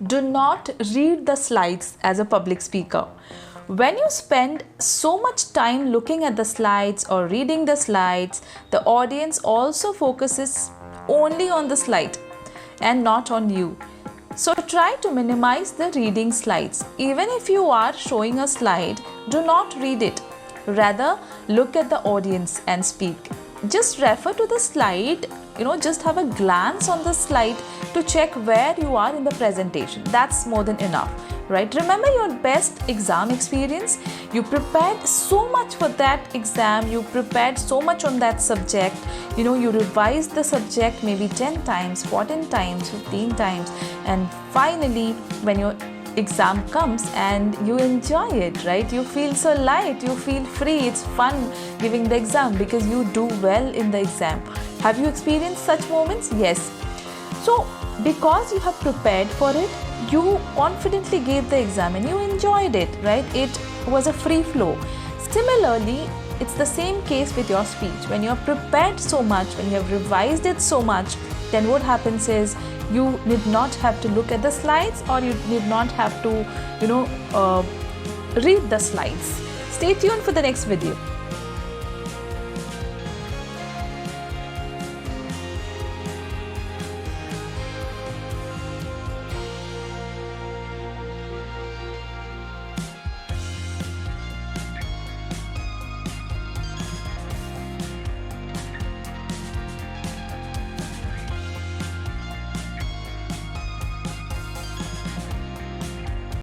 Do not read the slides as a public speaker. When you spend so much time looking at the slides or reading the slides, the audience also focuses only on the slide and not on you. So try to minimize the reading slides. Even if you are showing a slide, do not read it. Rather, look at the audience and speak. Just refer to the slide, just have a glance on the slide to check where you are in the presentation. That's more than enough, right? Remember your best exam experience. You prepared so much for that exam. You prepared so much on that subject. You revised the subject maybe 10 times, 14 times, 15 times. And finally, when your exam comes and you enjoy it, right? You feel so light, you feel free, it's fun giving the exam because you do well in the exam. Have you experienced such moments? Yes. So because you have prepared for it, you confidently gave the exam and you enjoyed it, right? It was a free flow. Similarly, it's the same case with your speech. When you have prepared so much, when you have revised it so much, then what happens is you need not have to look at the slides, or you need not have to read the slides. Stay tuned for the next video.